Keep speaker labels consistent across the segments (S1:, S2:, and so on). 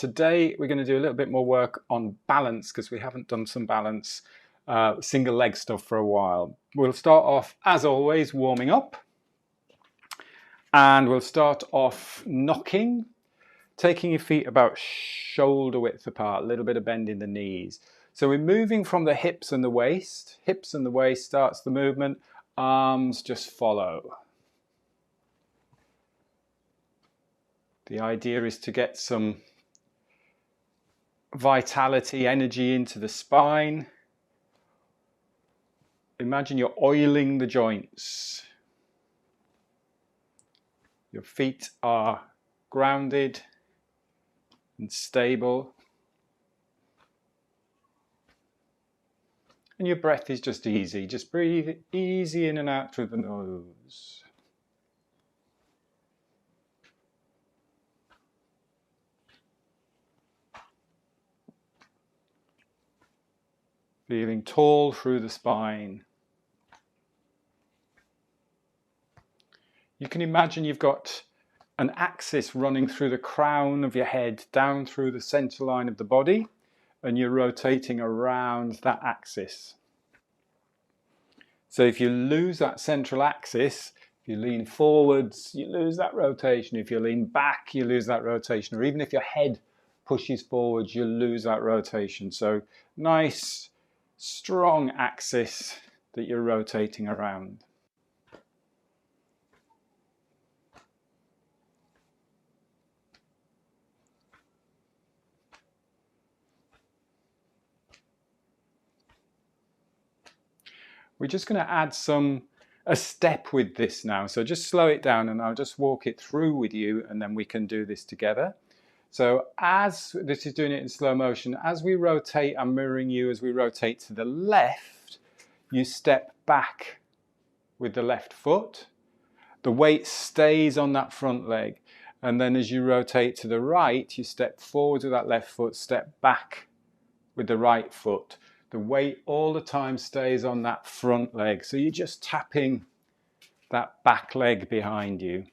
S1: Today we're going to do a little bit more work on balance because we haven't done some balance single leg stuff for a while. We'll start off, as always, warming up. And we'll start off knocking, taking your feet about shoulder width apart, a little bit of bend in the knees. So we're moving from the hips and the waist. Hips and the waist starts the movement. Arms just follow. The idea is to get some vitality, energy into the spine. Imagine you're oiling the joints. Your feet are grounded and stable. And your breath is just easy. Just breathe easy in and out through the nose. Feeling tall through the spine. You can imagine you've got an axis running through the crown of your head, down through the center line of the body, and you're rotating around that axis. So if you lose that central axis, if you lean forwards, you lose that rotation. If you lean back, you lose that rotation. Or even if your head pushes forwards, you lose that rotation. So nice, strong axis that you're rotating around. We're just going to add a step with this now. So just slow it down and I'll just walk it through with you and then we can do this together. So as this is doing it in slow motion, as we rotate, I'm mirroring you as we rotate to the left, you step back with the left foot. The weight stays on that front leg. And then as you rotate to the right, you step forward with that left foot, step back with the right foot. The weight all the time stays on that front leg. So you're just tapping that back leg behind you.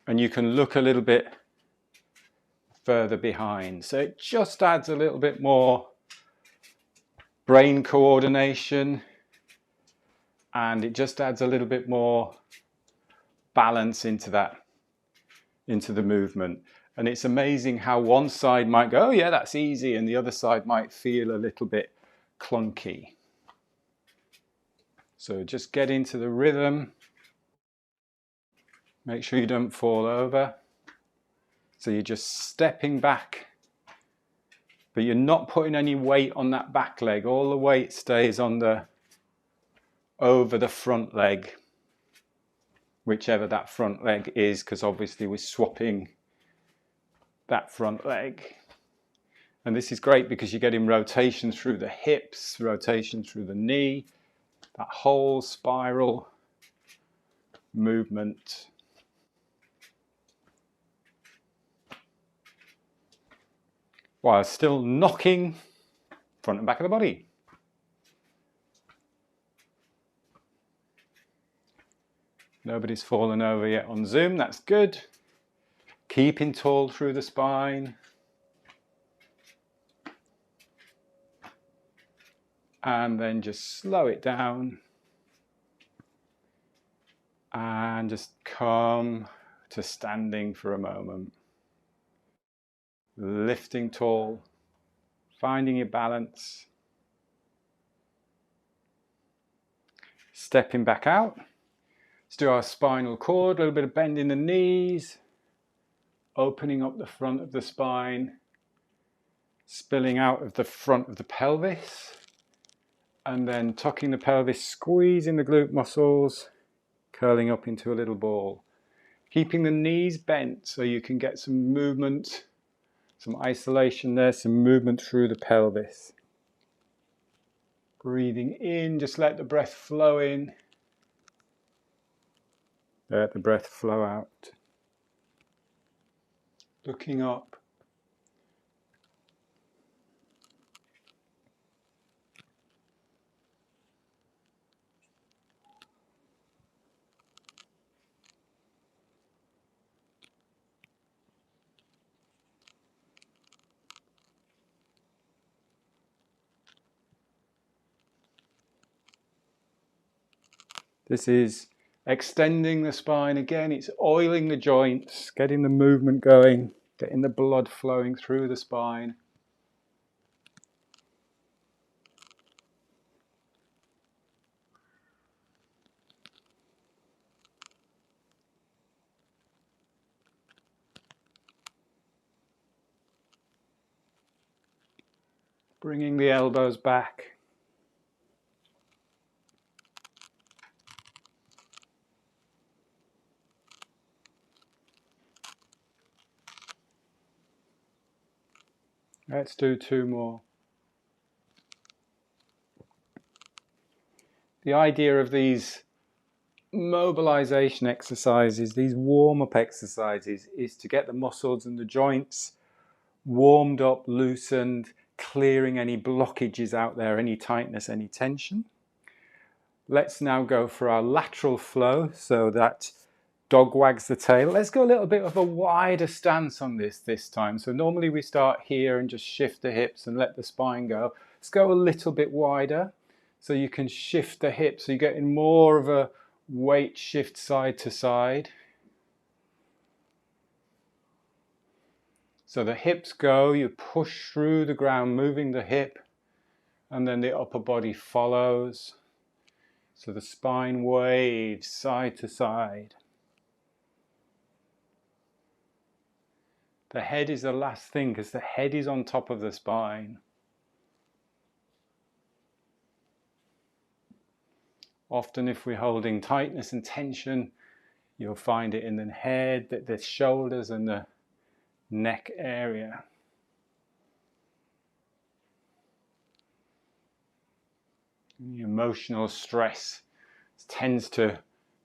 S1: And you can look a little bit further behind. So it just adds a little bit more brain coordination. And it just adds a little bit more balance into the movement. And it's amazing how one side might go, oh yeah, that's easy, and the other side might feel a little bit clunky. So just get into the rhythm. Make sure you don't fall over. So you're just stepping back, but you're not putting any weight on that back leg. All the weight stays on over the front leg, whichever that front leg is, because obviously we're swapping that front leg. And this is great because you're getting rotation through the hips, rotation through the knee, that whole spiral movement. While still knocking front and back of the body. Nobody's fallen over yet on Zoom, that's good. Keeping tall through the spine. And then just slow it down. And just come to standing for a moment. Lifting tall, finding your balance. Stepping back out. Let's do our spinal cord, a little bit of bend in the knees. Opening up the front of the spine. Spilling out of the front of the pelvis. And then tucking the pelvis, squeezing the glute muscles. Curling up into a little ball. Keeping the knees bent so you can get some movement, some isolation there, some movement through the pelvis. Breathing in, just let the breath flow in. Let the breath flow out. Looking up. This is extending the spine again. It's oiling the joints, getting the movement going, getting the blood flowing through the spine. Bringing the elbows back. Let's do 2 more. The idea of these mobilization exercises, these warm-up exercises, is to get the muscles and the joints warmed up, loosened, clearing any blockages out there, any tightness, any tension. Let's now go for our lateral flow, so that dog wags the tail. Let's go a little bit of a wider stance on this time. So normally we start here and just shift the hips and let the spine go. Let's go a little bit wider so you can shift the hips, so you're getting more of a weight shift side to side. So the hips go, you push through the ground, moving the hip, and then the upper body follows. So the spine waves side to side. The head is the last thing, because the head is on top of the spine. Often if we're holding tightness and tension, you'll find it in the head, the shoulders and the neck area. The emotional stress tends to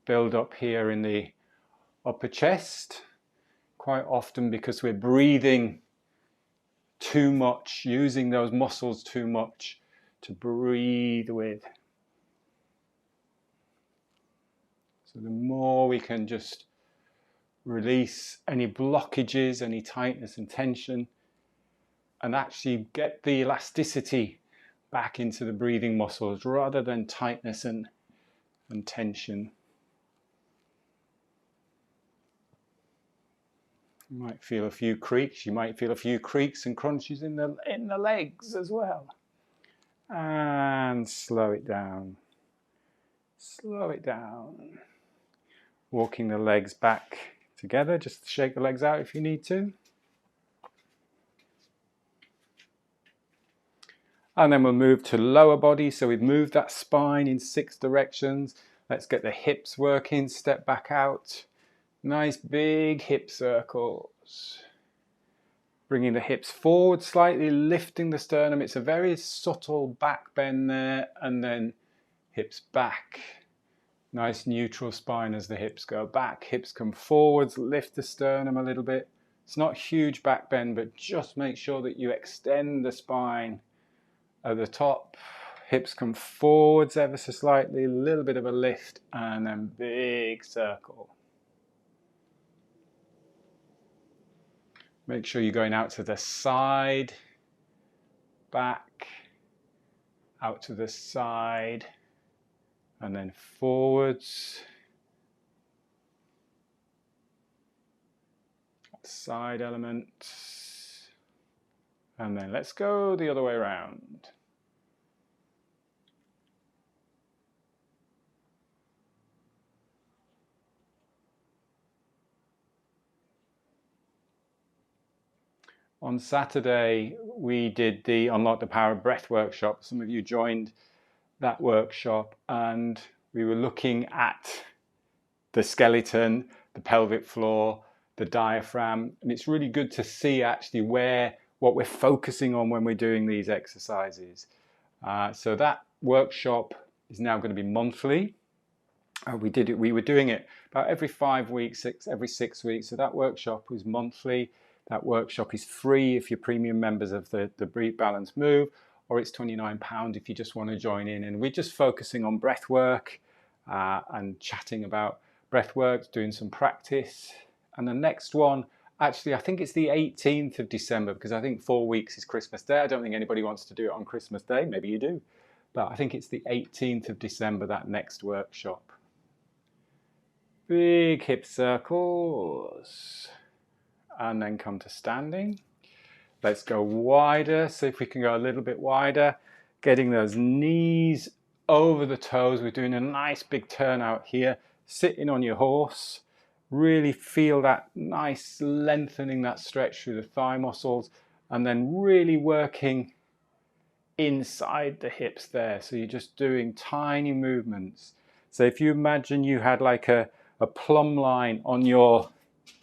S1: build up here in the upper chest, quite often because we're breathing too much, using those muscles too much to breathe with. So the more we can just release any blockages, any tightness and tension, and actually get the elasticity back into the breathing muscles rather than tightness and tension. You might feel a few creaks. You might feel a few creaks and crunches in the legs as well. And slow it down. Slow it down. Walking the legs back together. Just shake the legs out if you need to. And then we'll move to lower body. So we've moved that spine in 6 directions. Let's get the hips working. Step back out. Nice big hip circles. Bringing the hips forward slightly, lifting the sternum. It's a very subtle back bend there, and then hips back. Nice neutral spine as the hips go back. Hips come forwards, lift the sternum a little bit. It's not huge back bend, but just make sure that you extend the spine at the top. Hips come forwards ever so slightly, a little bit of a lift, and then big circle. Make sure you're going out to the side, back, out to the side, and then forwards. Side element. And then let's go the other way around. On Saturday, we did the Unlock the Power of Breath workshop. Some of you joined that workshop, and we were looking at the skeleton, the pelvic floor, the diaphragm, and it's really good to see actually what we're focusing on when we're doing these exercises. So that workshop is now going to be monthly. We were doing it about every 5 weeks, every 6 weeks. So that workshop was monthly. That workshop is free if you're premium members of the Breathe, Balance, Move, or it's £29 if you just want to join in. And we're just focusing on breath work and chatting about breath work, doing some practice. And the next one, actually, I think it's the 18th of December, because I think 4 weeks is Christmas Day. I don't think anybody wants to do it on Christmas Day. Maybe you do. But I think it's the 18th of December, that next workshop. Big hip circles. And then come to standing. Let's go wider. See if we can go a little bit wider. Getting those knees over the toes. We're doing a nice big turn out here. Sitting on your horse. Really feel that nice lengthening, that stretch through the thigh muscles. And then really working inside the hips there. So you're just doing tiny movements. So if you imagine you had like a plumb line on your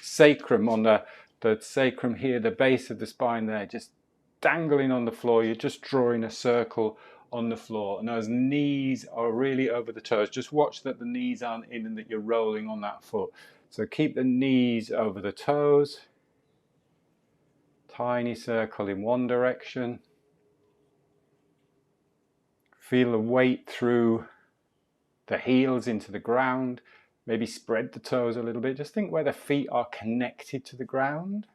S1: sacrum, on the sacrum here, the base of the spine there, just dangling on the floor. You're just drawing a circle on the floor, and those knees are really over the toes. Just watch that the knees aren't in and that you're rolling on that foot. So keep the knees over the toes. Tiny circle in one direction. Feel the weight through the heels into the ground. Maybe spread the toes a little bit. Just think where the feet are connected to the ground.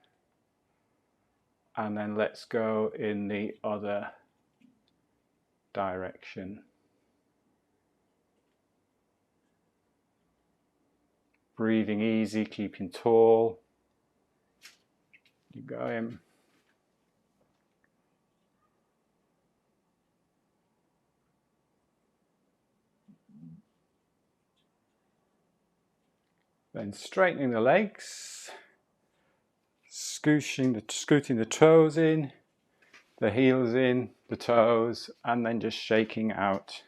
S1: And then let's go in the other direction. Breathing easy, keeping tall. Keep going. Then straightening the legs, scooting the toes in, the heels in, the toes, and then just shaking out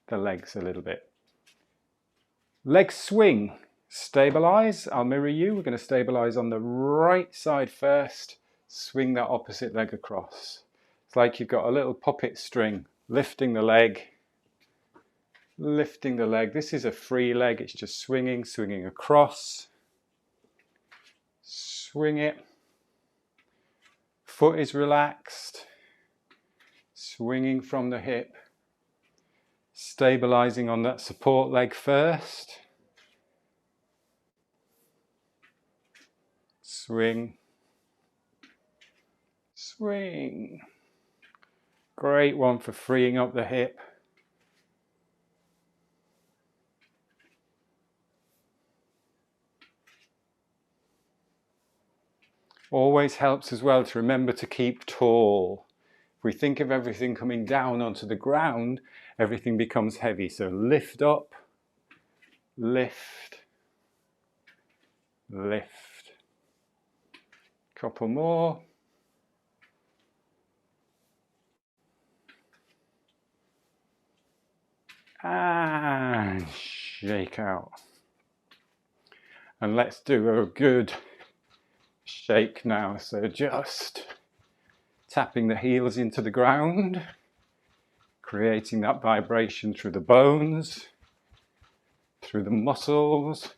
S1: the legs a little bit. Leg swing, stabilize. I'll mirror you. We're going to stabilize on the right side first, swing that opposite leg across. It's like you've got a little puppet string, lifting the leg. Lifting the leg. This is a free leg. It's just swinging across. Swing it. Foot is relaxed. Swinging from the hip. Stabilizing on that support leg first. Swing. Swing. Great one for freeing up the hip. Always helps as well to remember to keep tall. If we think of everything coming down onto the ground, everything becomes heavy. So lift up, lift, lift. Couple more. And shake out. And let's do a good shake now. So just tapping the heels into the ground, creating that vibration through the bones, through the muscles.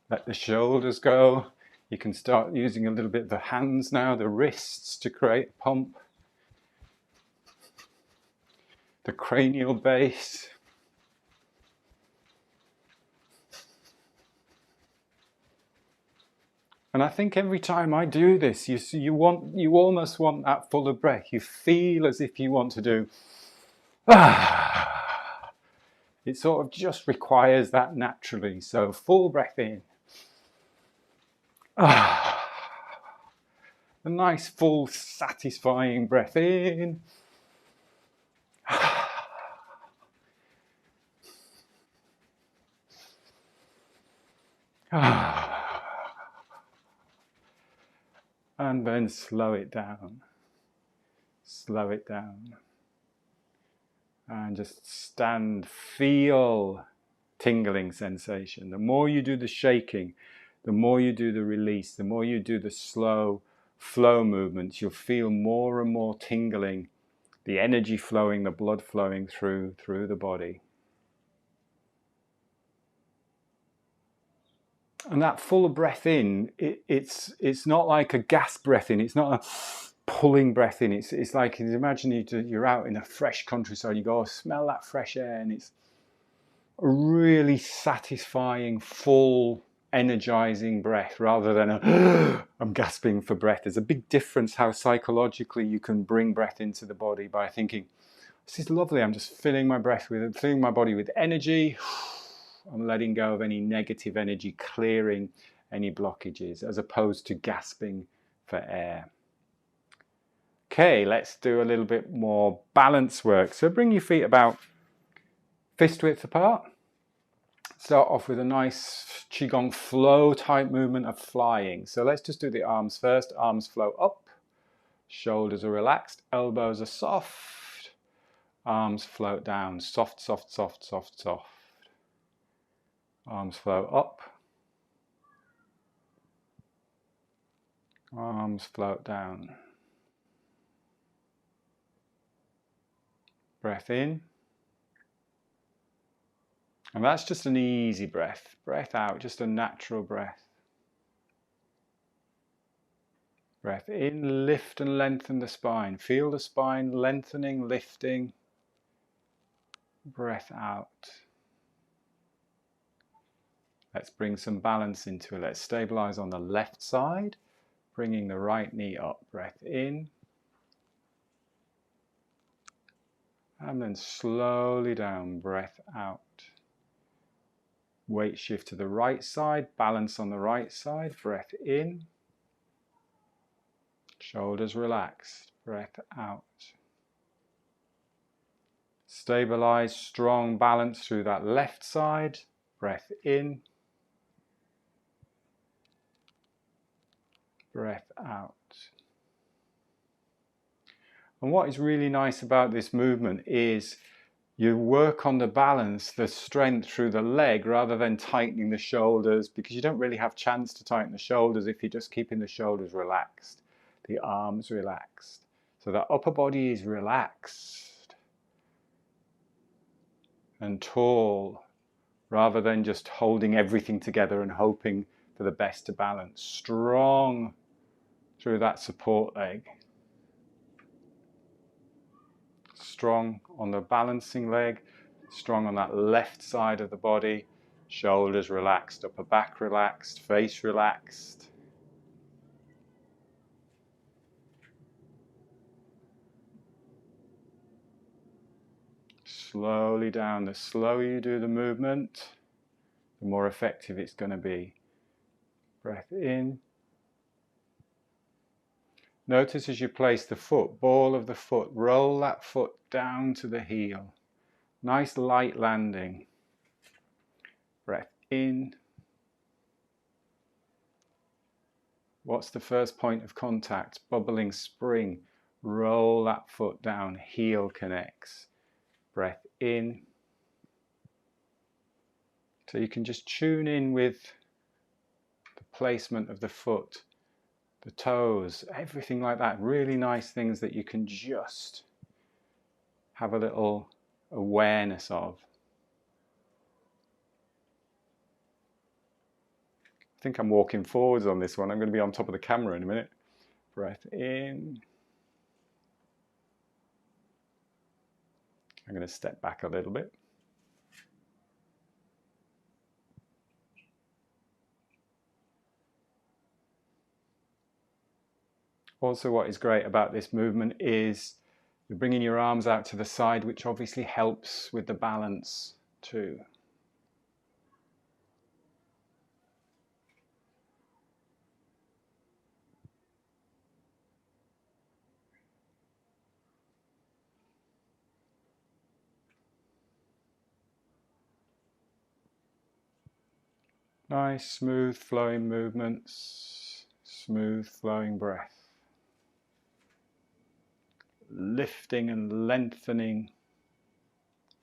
S1: Let the shoulders go. You can start using a little bit of the hands now, the wrists, to create a pump. The cranial base. And I think every time I do this, you almost want that fuller breath. You feel as if you want to do It sort of just requires that naturally. So full breath in. A nice full satisfying breath in. And then slow it down. Slow it down. And just stand, feel tingling sensation. The more you do the shaking, the more you do the release, the more you do the slow flow movements, you'll feel more and more tingling, the energy flowing, the blood flowing through the body. And that full breath in, it's not like a gas breath in, it's not a pulling breath in, it's like, imagine you're out in a fresh countryside, you go, oh, smell that fresh air, and it's a really satisfying, full, energizing breath rather than a I'm gasping for breath. There's a big difference how psychologically you can bring breath into the body by thinking, this is lovely, I'm just filling my body with energy, I'm letting go of any negative energy, clearing any blockages, as opposed to gasping for air. Okay, let's do a little bit more balance work. So bring your feet about fist width apart. Start off with a nice Qigong flow type movement of flying. So let's just do the arms first. Arms flow up, shoulders are relaxed, elbows are soft, arms float down, soft, soft, soft, soft, soft. Arms flow up, arms float down. Breath in. And that's just an easy breath. Breath out, just a natural breath. Breath in, lift and lengthen the spine. Feel the spine lengthening, lifting. Breath out. Let's bring some balance into it. Let's stabilize on the left side, bringing the right knee up. Breath in. And then slowly down, breath out. Weight shift to the right side, balance on the right side, breath in. Shoulders relaxed, breath out. Stabilize, strong balance through that left side, breath in. Breath out. And what is really nice about this movement is you work on the balance, the strength through the leg rather than tightening the shoulders, because you don't really have chance to tighten the shoulders if you're just keeping the shoulders relaxed, the arms relaxed. So the upper body is relaxed and tall rather than just holding everything together and hoping for the best to balance. Strong through that support leg. Strong on the balancing leg, strong on that left side of the body, shoulders relaxed, upper back relaxed, face relaxed. Slowly down. The slower you do the movement, the more effective it's going to be. Breath in. Notice as you place the foot, ball of the foot, roll that foot down to the heel. Nice light landing. Breath in. What's the first point of contact? Bubbling spring. Roll that foot down, heel connects. Breath in. So you can just tune in with the placement of the foot, the toes, everything like that. Really nice things that you can just have a little awareness of. I think I'm walking forwards on this one. I'm going to be on top of the camera in a minute. Breath in. I'm going to step back a little bit. Also, what is great about this movement is you're bringing your arms out to the side, which obviously helps with the balance too. Nice, smooth flowing movements, smooth flowing breath. Lifting and lengthening.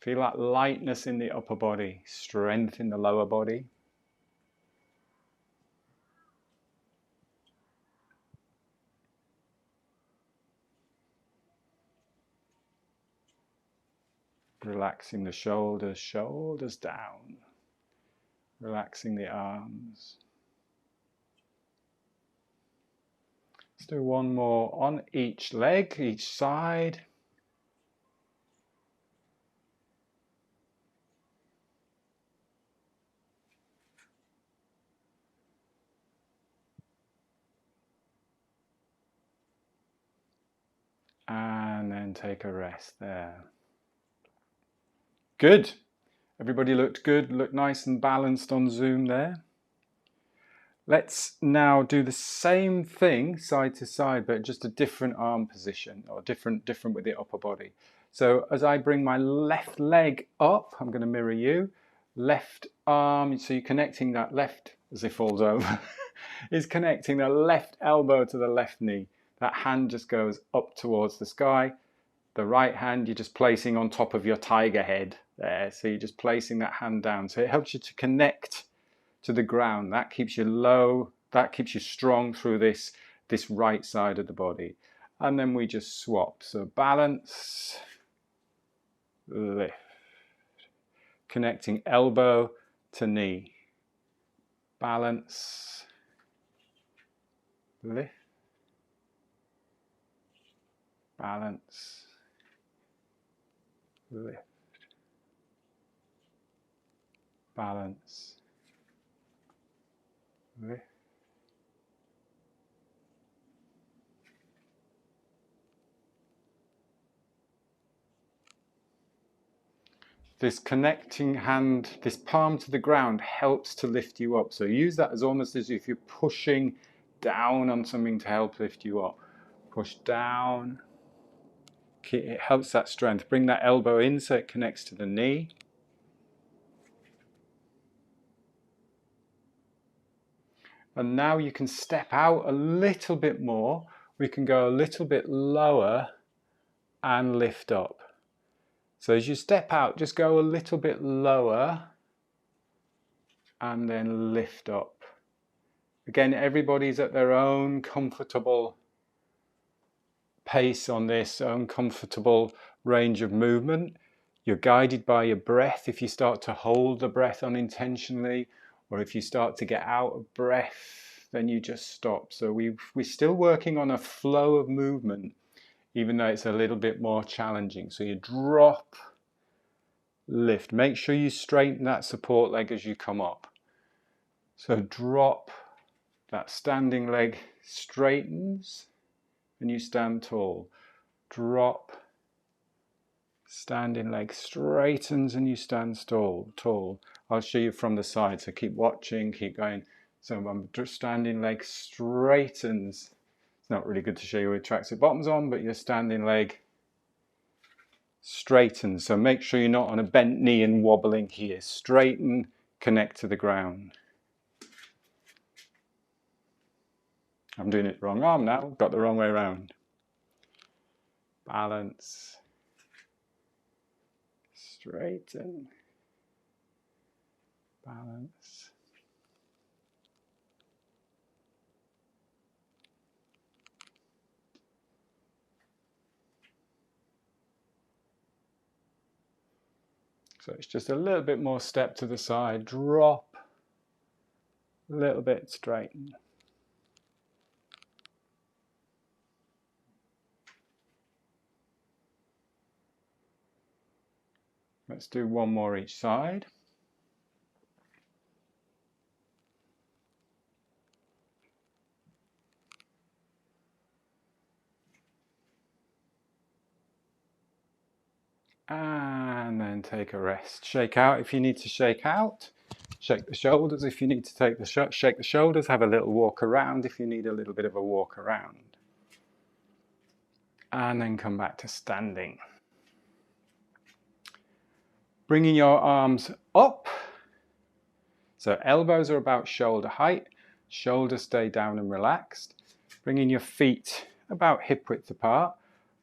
S1: Feel that lightness in the upper body, strength in the lower body. Relaxing the shoulders, shoulders down. Relaxing the arms. Let's do one more on each leg, each side. And then take a rest there. Good. Everybody looked good, looked nice and balanced on Zoom there. Let's now do the same thing side to side, but just a different arm position, or different with the upper body. So as I bring my left leg up, I'm going to mirror you. Left arm, so you're connecting that left, as it falls over, is connecting the left elbow to the left knee. That hand just goes up towards the sky. The right hand you're just placing on top of your tiger head there. So you're just placing that hand down. So it helps you to connect to the ground. That keeps you low, that keeps you strong through this right side of the body. And then we just swap. So balance, lift. Connecting elbow to knee. Balance, lift. Balance, lift. Balance, lift. This connecting hand, this palm to the ground, helps to lift you up. So use that as almost as if you're pushing down on something to help lift you up. Push down. It helps that strength. Bring that elbow in so it connects to the knee. And now you can step out a little bit more. We can go a little bit lower and lift up. So as you step out, just go a little bit lower and then lift up. Again, everybody's at their own comfortable pace on this, own comfortable range of movement. You're guided by your breath. If you start to hold the breath unintentionally, or if you start to get out of breath, then you just stop. So we're still working on a flow of movement, even though it's a little bit more challenging. So you drop, lift. Make sure you straighten that support leg as you come up. So drop, that standing leg straightens and you stand tall. Drop, standing leg straightens and you stand tall. I'll show you from the side, so keep watching, keep going. So I'm just standing leg straightens. It's not really good to show you with tracksuit bottoms on, but your standing leg straightens. So make sure you're not on a bent knee and wobbling here. Straighten, connect to the ground. I'm doing it wrong arm now, got the wrong way around. Balance, straighten, balance. So it's just a little bit more step to the side, drop, a little bit straighten. Let's do one more each side. And then take a rest. Shake out if you need to shake out. Shake the shoulders if you need to take the shake the shoulders. Have a little walk around if you need a little bit of a walk around. And then come back to standing. Bringing your arms up. So elbows are about shoulder height. Shoulders stay down and relaxed. Bringing your feet about hip width apart.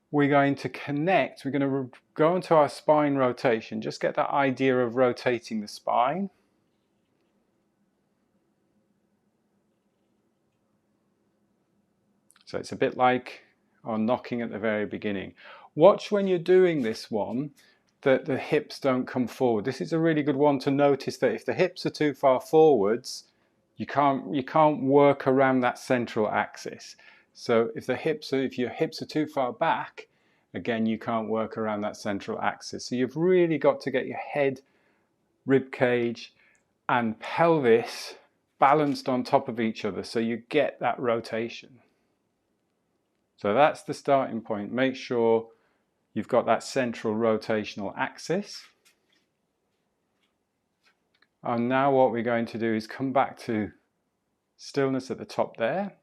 S1: We're going to connect. We're going to go into our spine rotation. Just get that idea of rotating the spine. So it's a bit like our knocking at the very beginning. Watch when you're doing this one that the hips don't come forward. This is a really good one to notice that if the hips are too far forwards, you can't work around that central axis. So if your hips are too far back, again, you can't work around that central axis. So you've really got to get your head, rib cage, and pelvis balanced on top of each other so you get that rotation. So that's the starting point. Make sure you've got that central rotational axis. And now what we're going to do is come back to stillness at the top there.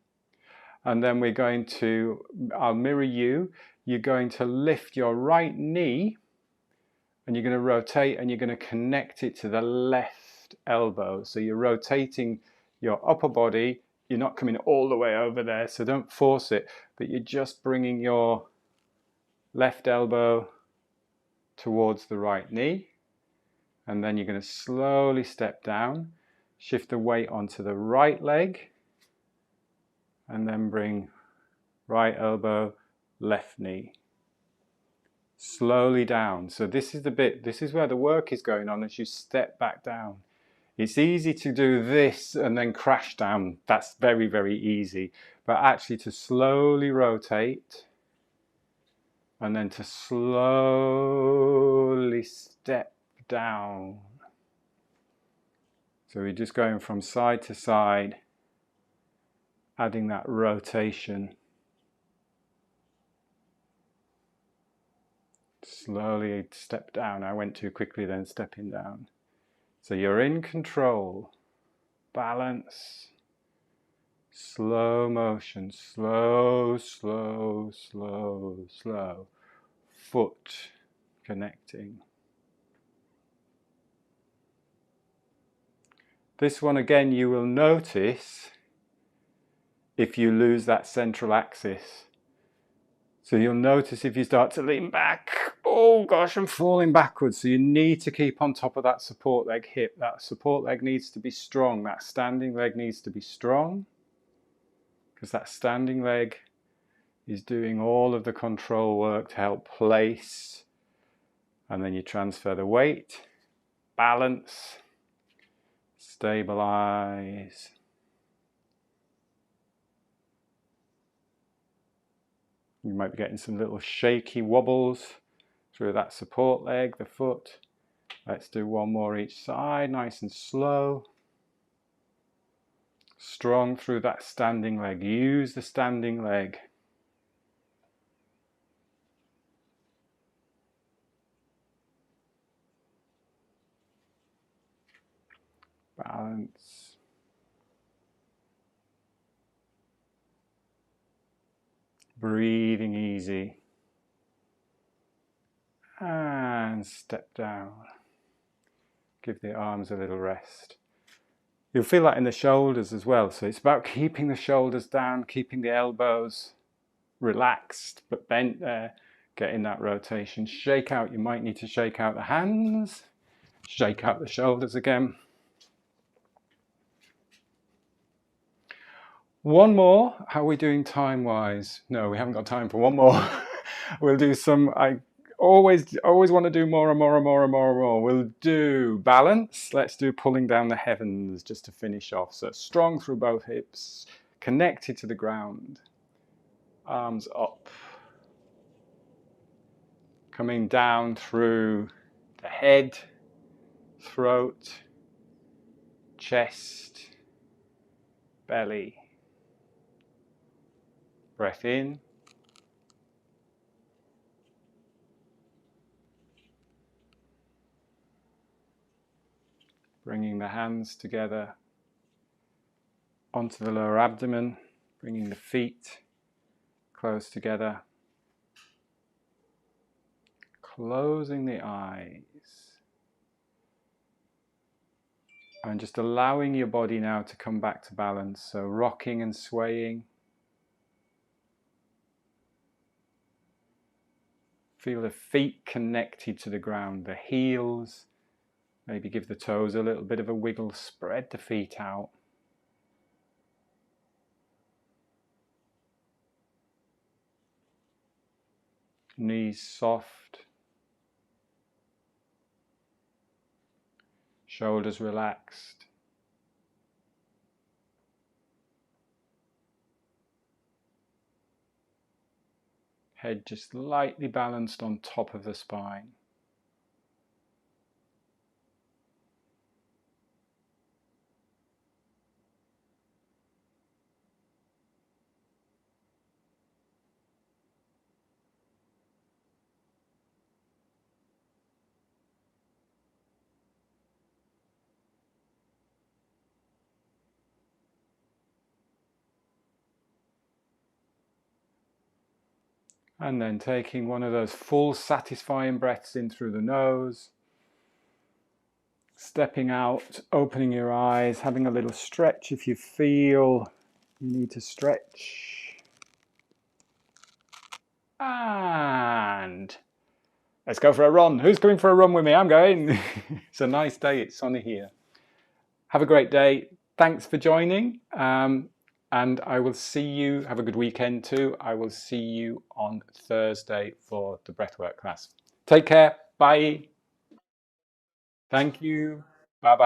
S1: And then we're going to, I'll mirror you. You're going to lift your right knee and you're going to rotate and you're going to connect it to the left elbow. So you're rotating your upper body. You're not coming all the way over there, so don't force it, but you're just bringing your left elbow towards the right knee. And then you're going to slowly step down, shift the weight onto the right leg, and then bring right elbow, left knee. Slowly down. So this is the bit, this is where the work is going on as you step back down. It's easy to do this and then crash down. That's very, very easy. But actually to slowly rotate and then to slowly step down. So we're just going from side to side, adding that rotation. Slowly step down. I went too quickly then, stepping down. So you're in control. Balance. Slow motion. Slow, slow, slow, slow. Foot connecting. This one again, you will notice if you lose that central axis. So you'll notice if you start to lean back, oh gosh, I'm falling backwards. So you need to keep on top of that support leg hip. That support leg needs to be strong. That standing leg needs to be strong, because that standing leg is doing all of the control work to help place. And then you transfer the weight, balance, stabilize. You might be getting some little shaky wobbles through that support leg, the foot. Let's do one more each side, nice and slow. Strong through that standing leg. Use the standing leg. Balance. Breathing easy. And step down. Give the arms a little rest. You'll feel that in the shoulders as well. So it's about keeping the shoulders down, keeping the elbows relaxed but bent there. Getting that rotation. Shake out. You might need to shake out the hands. Shake out the shoulders again. One more. How are we doing time-wise? No, we haven't got time for one more. We'll do some. I always want to do more and more and more and more and more. We'll do balance. Let's do pulling down the heavens just to finish off. So strong through both hips, connected to the ground. Arms up. Coming down through the head, throat, chest, belly. Breath in. Bringing the hands together onto the lower abdomen, bringing the feet close together, closing the eyes, and just allowing your body now to come back to balance. So rocking and swaying. Feel the feet connected to the ground, the heels. Maybe give the toes a little bit of a wiggle, spread the feet out. Knees soft. Shoulders relaxed. Head just lightly balanced on top of the spine. And then taking one of those full satisfying breaths in through the nose. Stepping out, opening your eyes, having a little stretch if you feel you need to stretch. And let's go for a run. Who's coming for a run with me? I'm going. It's a nice day. It's sunny here. Have a great day. Thanks for joining. And I will see you. Have a good weekend too. I will see you on Thursday for the breathwork class. Take care. Bye. Thank you. Bye-bye.